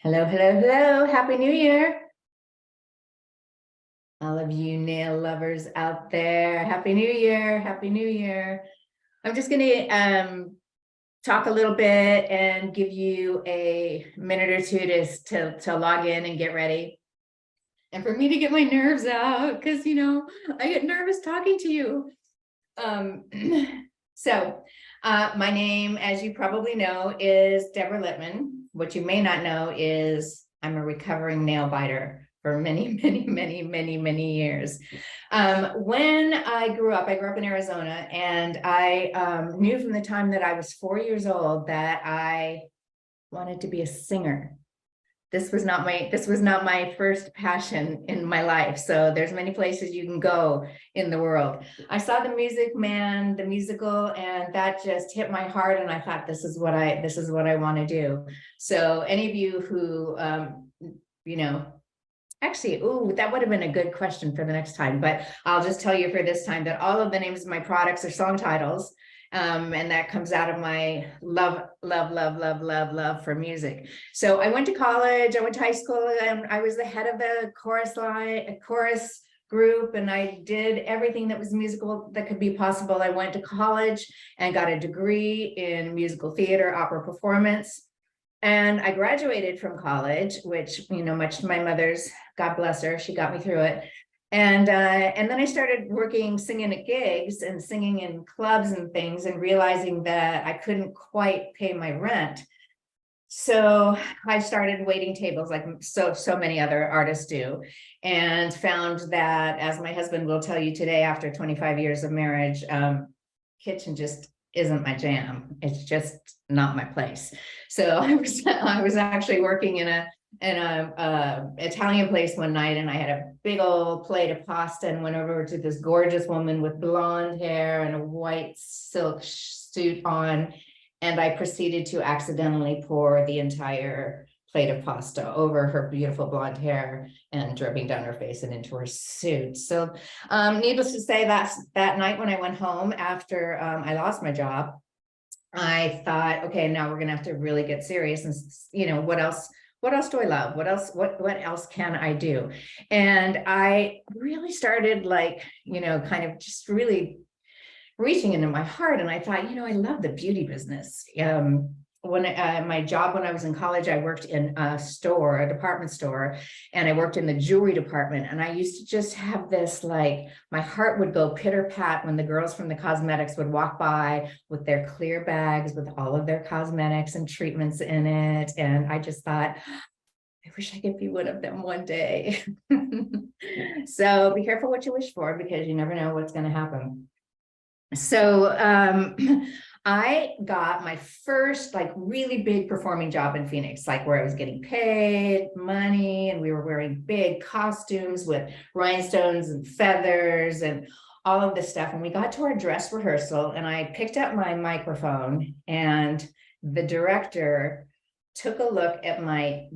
Hello, hello, hello. Happy New Year. All of you nail lovers out there. Happy New Year. Happy New Year. I'm just going to talk a little bit and give you a minute or two to log in and get ready. And for me to get my nerves out, because, I get nervous talking to you. My name, as you probably know, is Deborah Lippmann. What you may not know is I'm a recovering nail biter for many, many, many, many, many years. When I grew up in Arizona, and I knew from the time that I was 4 years old that I wanted to be a singer. This was not my first passion in my life. So there's many places you can go in the world. I saw The Music Man, the musical, and that just hit my heart. And I thought, this is what I want to do. So any of you who, actually, that would have been a good question for the next time, but I'll just tell you for this time that all of the names of my products are song titles. And that comes out of my love for music. So I went to college, I went to high school, and I was the head of the chorus group, and I did everything that was musical that could be possible. I went to college and got a degree in musical theater, opera performance. And I graduated from college, which, much to my mother's, God bless her, she got me through it. And then I started singing at gigs and singing in clubs and things, and realizing that I couldn't quite pay my rent. So I started waiting tables like so many other artists do, and found that, as my husband will tell you today, after 25 years of marriage, kitchen just isn't my jam. It's just not my place. So I was actually working in a Italian place one night, and I had a big old plate of pasta and went over to this gorgeous woman with blonde hair and a white silk suit on, and I proceeded to accidentally pour the entire plate of pasta over her beautiful blonde hair and dripping down her face and into her suit. So needless to say, that night when I went home after I lost my job, I thought, okay, now we're gonna have to really get serious, and what else do I love? What else can I do? And I really started kind of just really reaching into my heart. And I thought, I love the beauty business. My job when I was in college, I worked in a department store, and I worked in the jewelry department. And I used to just have this, my heart would go pitter pat when the girls from the cosmetics would walk by with their clear bags with all of their cosmetics and treatments in it. And I just thought, I wish I could be one of them one day. So be careful what you wish for, because you never know what's going to happen. So I got my first really big performing job in Phoenix, where I was getting paid money, and we were wearing big costumes with rhinestones and feathers and all of this stuff. And we got to our dress rehearsal, and I picked up my microphone, and the director took a look at my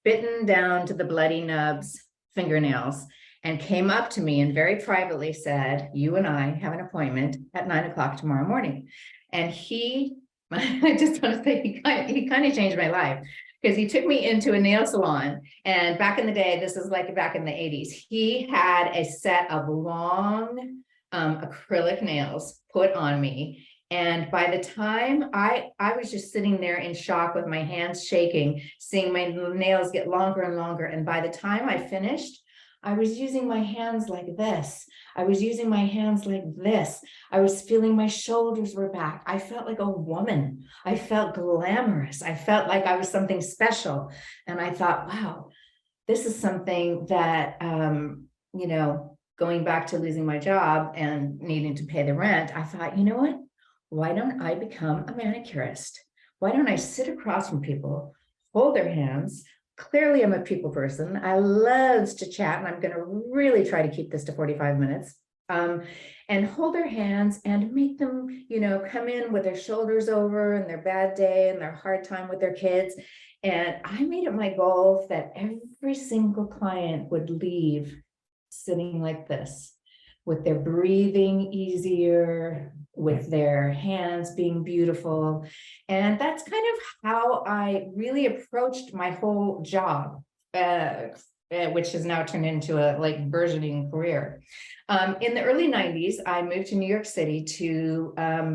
bitten down to the bloody nubs fingernails, and came up to me and very privately said, "You and I have an appointment at 9 o'clock tomorrow morning." And I just want to say, he kind of changed my life, because he took me into a nail salon. And back in the day, this is back in the 80s, he had a set of long acrylic nails put on me. And by the time I was just sitting there in shock with my hands shaking, seeing my nails get longer and longer. And by the time I finished, I was using my hands like this. I was using my hands like this. I was feeling my shoulders were back. I felt like a woman. I felt glamorous. I felt like I was something special. And I thought, wow, this is something that, going back to losing my job and needing to pay the rent, I thought, you know what? Why don't I become a manicurist? Why don't I sit across from people, hold their hands? Clearly, I'm a people person. I love to chat, and I'm going to really try to keep this to 45 minutes. And hold their hands and make them, come in with their shoulders over and their bad day and their hard time with their kids. And I made it my goal that every single client would leave sitting like this, with their breathing easier, with their hands being beautiful. And that's kind of how I really approached my whole job, which has now turned into a burgeoning career. In the early 90s, I moved to New York City to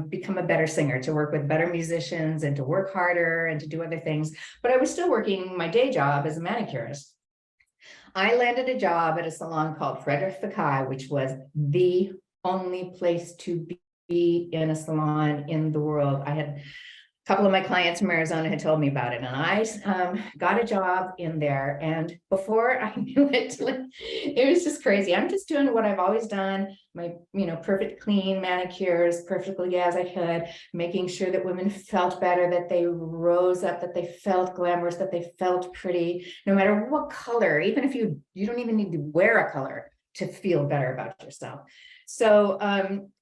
become a better singer, to work with better musicians and to work harder and to do other things. But I was still working my day job as a manicurist. I landed a job at a salon called Frederick Fekkai, which was the only place to be in a salon in the world. I had a couple of my clients from Arizona had told me about it, and I got a job in there. And before I knew it, it was just crazy. I'm just doing what I've always done, my, perfect clean manicures, perfectly as I could, making sure that women felt better, that they rose up, that they felt glamorous, that they felt pretty, no matter what color, even if you don't even need to wear a color to feel better about yourself. So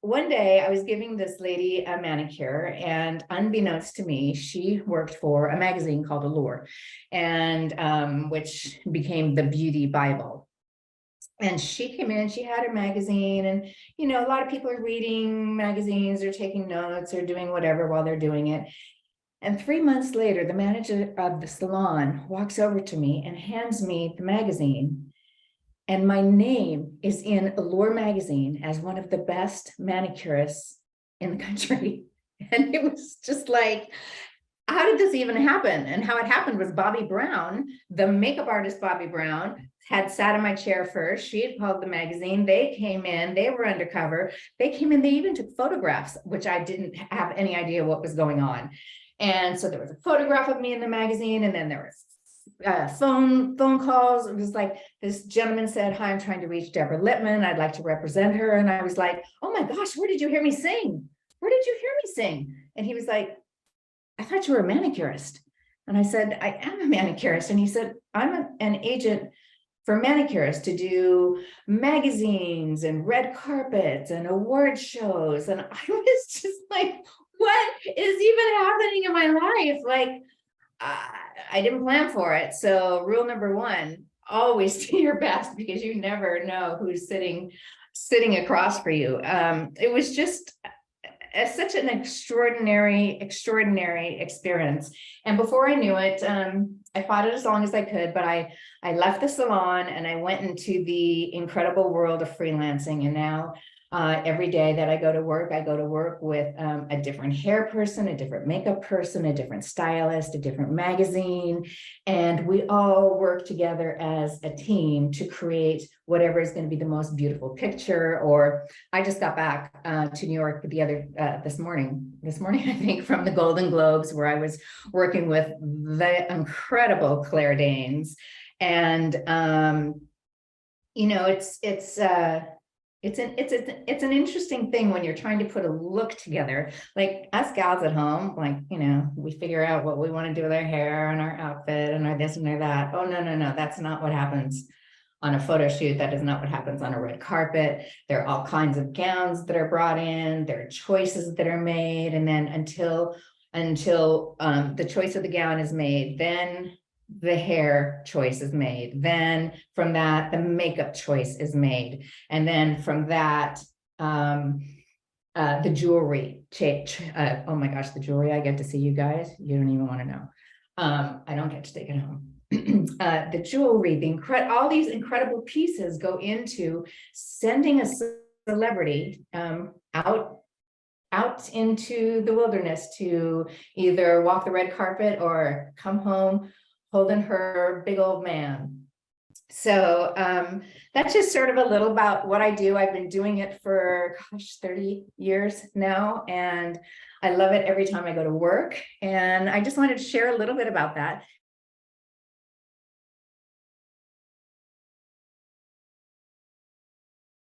one day I was giving this lady a manicure, and unbeknownst to me, she worked for a magazine called Allure, and which became the Beauty Bible. And she came in, she had her magazine, and a lot of people are reading magazines or taking notes or doing whatever while they're doing it. And 3 months later, the manager of the salon walks over to me and hands me the magazine. And my name is in Allure magazine as one of the best manicurists in the country. And it was just like, how did this even happen? And how it happened was Bobby Brown, the makeup artist Bobby Brown, had sat in my chair first. She had called the magazine. They came in, they were undercover. They came in, they even took photographs, which I didn't have any idea what was going on. And so there was a photograph of me in the magazine, and then there was phone calls. It was like, this gentleman said, "Hi, I'm trying to reach Deborah Lippmann. I'd like to represent her." And I was like, "Oh my gosh, where did you hear me sing? Where did you hear me sing?" And he was like, "I thought you were a manicurist." And I said, "I am a manicurist." And he said, "I'm an agent for manicurists to do magazines and red carpets and award shows." And I was just like, what is even happening in my life? I didn't plan for it. So rule number one, always do your best, because you never know who's sitting across for you. It was just such an extraordinary experience. And before I knew it, I fought it as long as I could, but I left the salon and I went into the incredible world of freelancing. And now every day that I go to work with a different hair person, a different makeup person, a different stylist, a different magazine. And we all work together as a team to create whatever is going to be the most beautiful picture. Or I just got back to New York this morning, I think, from the Golden Globes, where I was working with the incredible Claire Danes. And it's an interesting thing when you're trying to put a look together. Like us gals at home, we figure out what we want to do with our hair and our outfit and our this and our that. Oh, no, that's not what happens on a photo shoot. That is not what happens on a red carpet. There are all kinds of gowns that are brought in. There are choices that are made. And then until the choice of the gown is made, then the hair choice is made. Then from that, the makeup choice is made. And then from that, the jewelry. Oh my gosh, the jewelry I get to see, you guys, you don't even want to know. I don't get to take it home. The jewelry, all these incredible pieces go into sending a celebrity out into the wilderness to either walk the red carpet or come home holding her big old man. So that's just sort of a little about what I do. I've been doing it for 30 years now, and I love it every time I go to work. And I just wanted to share a little bit about that,